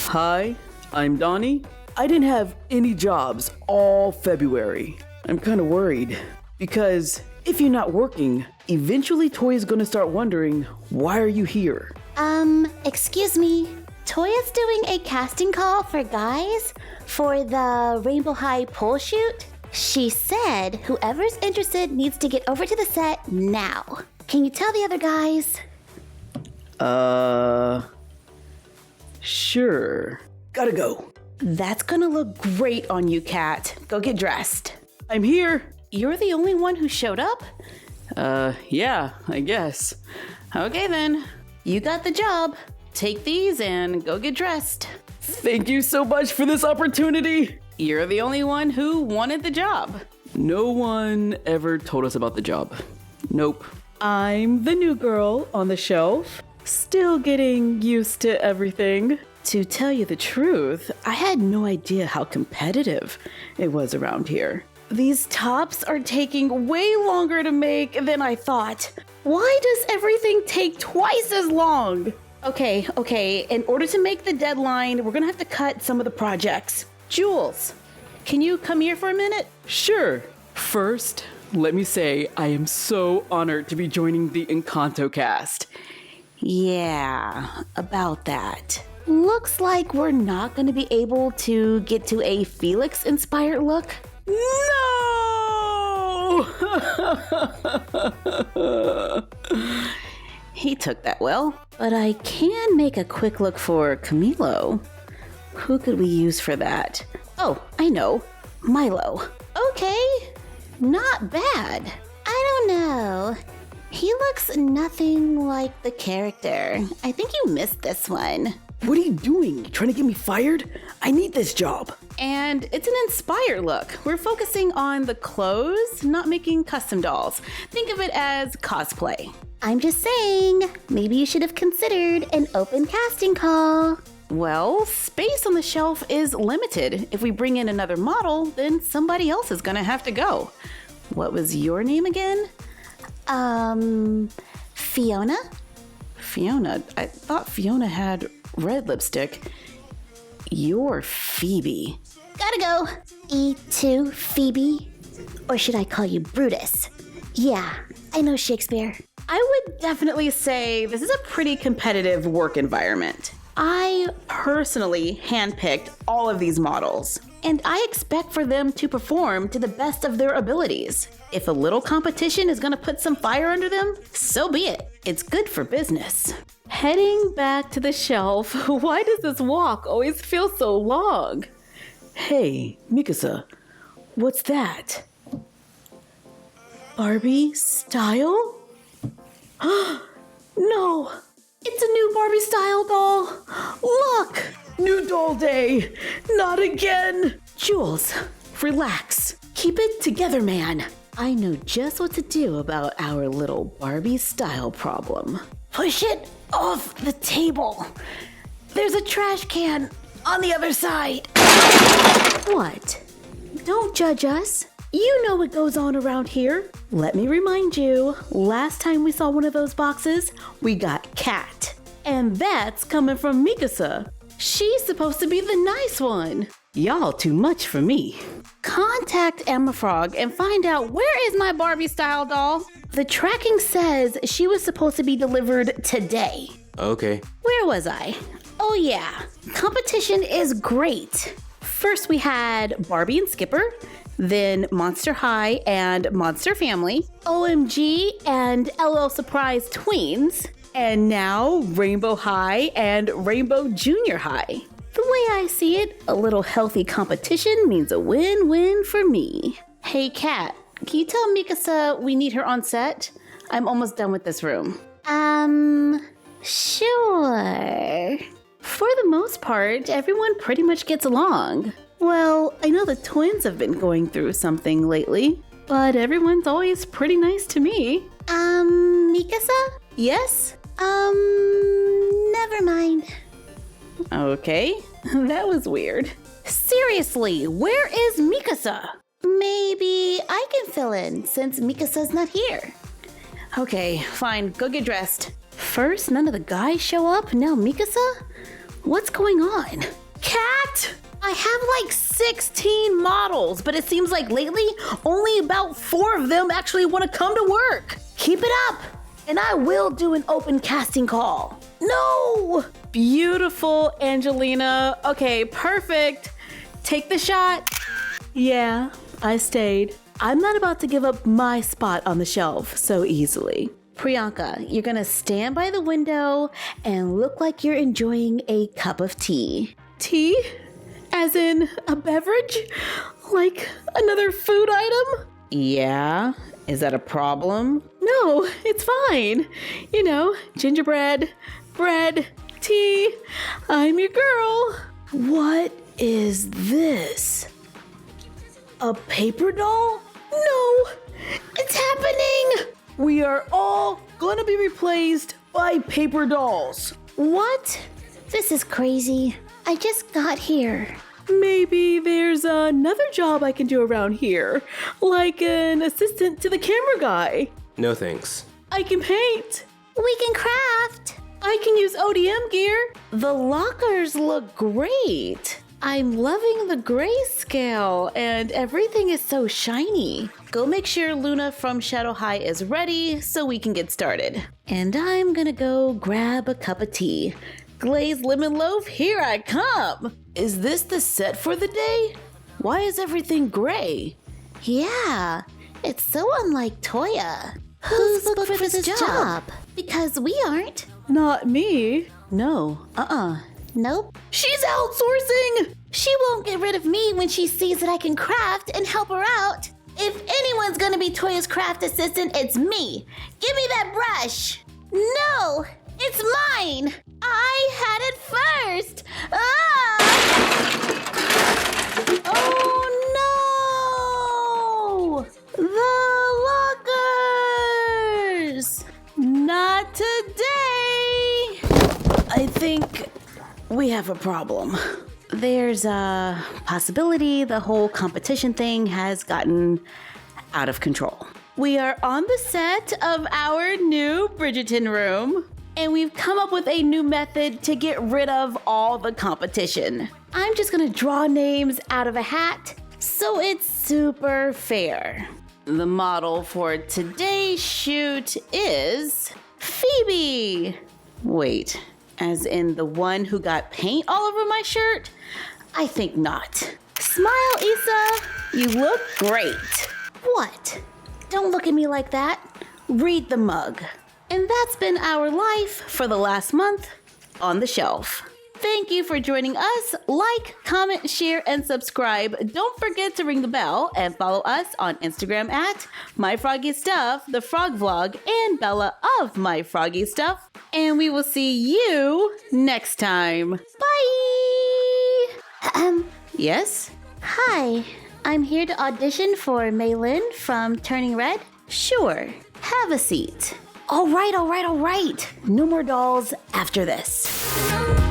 Hi, I'm Donnie. I didn't have any jobs all February. I'm kind of worried because if you're not working, eventually Toya's gonna start wondering, why are you here? Excuse me. Toya's doing a casting call for guys for the Rainbow High pole shoot. She said whoever's interested needs to get over to the set now. Can you tell the other guys? Sure. Gotta go. That's gonna look great on you, Kat. Go get dressed. I'm here. You're the only one who showed up? Yeah, I guess. Okay then. You got the job. Take these and go get dressed. Thank you so much for this opportunity. You're the only one who wanted the job. No one ever told us about the job. Nope. I'm the new girl on the shelf. Still getting used to everything. To tell you the truth, I had no idea how competitive it was around here. These tops are taking way longer to make than I thought. Why does everything take twice as long? Okay. In order to make the deadline, we're gonna have to cut some of the projects. Jules, can you come here for a minute? Sure. First, let me say I am so honored to be joining the Encanto cast. Yeah, about that. Looks like we're not gonna be able to get to a Felix-inspired look. No! He took that well, but I can make a quick look for Camilo. Who could we use for that? Oh, I know. Milo. Okay, not bad. I don't know. He looks nothing like the character. I think you missed this one. What are you doing? Trying to get me fired? I need this job. And it's an inspired look. We're focusing on the clothes, not making custom dolls. Think of it as cosplay. I'm just saying, maybe you should have considered an open casting call. Well, space on the shelf is limited. If we bring in another model, then somebody else is gonna have to go. What was your name again? Fiona? Fiona? I thought Fiona had red lipstick. You're Phoebe. Gotta go. E2, Phoebe? Or should I call you Brutus? Yeah, I know Shakespeare. I would definitely say this is a pretty competitive work environment. I personally handpicked all of these models, and I expect for them to perform to the best of their abilities. If a little competition is gonna put some fire under them, so be it. It's good for business. Heading back to the shelf, why does this walk always feel so long? Hey, Mikasa, what's that? Barbie style? No, it's a new Barbie style doll. Look, new doll day. Not again. Jules, relax. Keep it together, man. I know just what to do about our little Barbie style problem. Push it off the table. There's a trash can on the other side. What? Don't judge us. You know what goes on around here. Let me remind you, last time we saw one of those boxes, we got Cat. And that's coming from Mikasa. She's supposed to be the nice one. Y'all too much for me. Contact MyFrog and find out where is my Barbie style doll. The tracking says she was supposed to be delivered today. Okay. Where was I? Oh yeah, competition is great. First we had Barbie and Skipper, then Monster High and Monster Family, OMG and LL Surprise Tweens, and now Rainbow High and Rainbow Junior High. The way I see it, a little healthy competition means a win-win for me. Hey Kat, can you tell Mikasa we need her on set? I'm almost done with this room. Sure. For the most part, everyone pretty much gets along. Well, I know the twins have been going through something lately, but everyone's always pretty nice to me. Mikasa? Yes? Never mind. Okay, that was weird. Seriously, where is Mikasa? Maybe I can fill in since Mikasa's not here. Okay, fine, go get dressed. First, none of the guys show up, now Mikasa? What's going on? Cat! I have like 16 models, but it seems like lately only about 4 of them actually want to come to work. Keep it up, and I will do an open casting call. No! Beautiful, Angelina. Okay, perfect. Take the shot. Yeah, I stayed. I'm not about to give up my spot on the shelf so easily. Priyanka, you're gonna stand by the window and look like you're enjoying a cup of tea. Tea? As in a beverage? Like another food item? Yeah. Is that a problem? No, it's fine. You know, gingerbread, bread, tea. I'm your girl. What is this? A paper doll? No, it's happening. We are all gonna be replaced by paper dolls. What? This is crazy. I just got here. Maybe there's another job I can do around here, like an assistant to the camera guy. No thanks. I can paint. We can craft. I can use ODM gear. The lockers look great. I'm loving the grayscale and everything is so shiny. Go make sure Luna from Shadow High is ready so we can get started. And I'm gonna go grab a cup of tea. Glazed lemon loaf, here I come. Is this the set for the day? Why is everything gray? Yeah, it's so unlike Toya. Who's booked for this job? Because we aren't. Not me. No, Nope. She's outsourcing! She won't get rid of me when she sees that I can craft and help her out. If anyone's gonna be Toya's craft assistant, it's me. Give me that brush. No, it's mine. I had it first. Ah! Oh no! The lockers! Not today! I think we have a problem. There's a possibility the whole competition thing has gotten out of control. We are on the set of our new Bridgerton room, and we've come up with a new method to get rid of all the competition. I'm just gonna draw names out of a hat, so it's super fair. The model for today's shoot is Phoebe. Wait, as in the one who got paint all over my shirt? I think not. Smile, Issa. You look great. What? Don't look at me like that. Read the mug. And that's been our life for the last month on the shelf. Thank you for joining us. Like, comment, share, and subscribe. Don't forget to ring the bell and follow us on Instagram at MyFroggyStuff, The Frog Vlog, and Bella of MyFroggyStuff. And we will see you next time. Bye! Yes? Hi. I'm here to audition for Maylin from Turning Red. Sure. Have a seat. All right. No more dolls after this.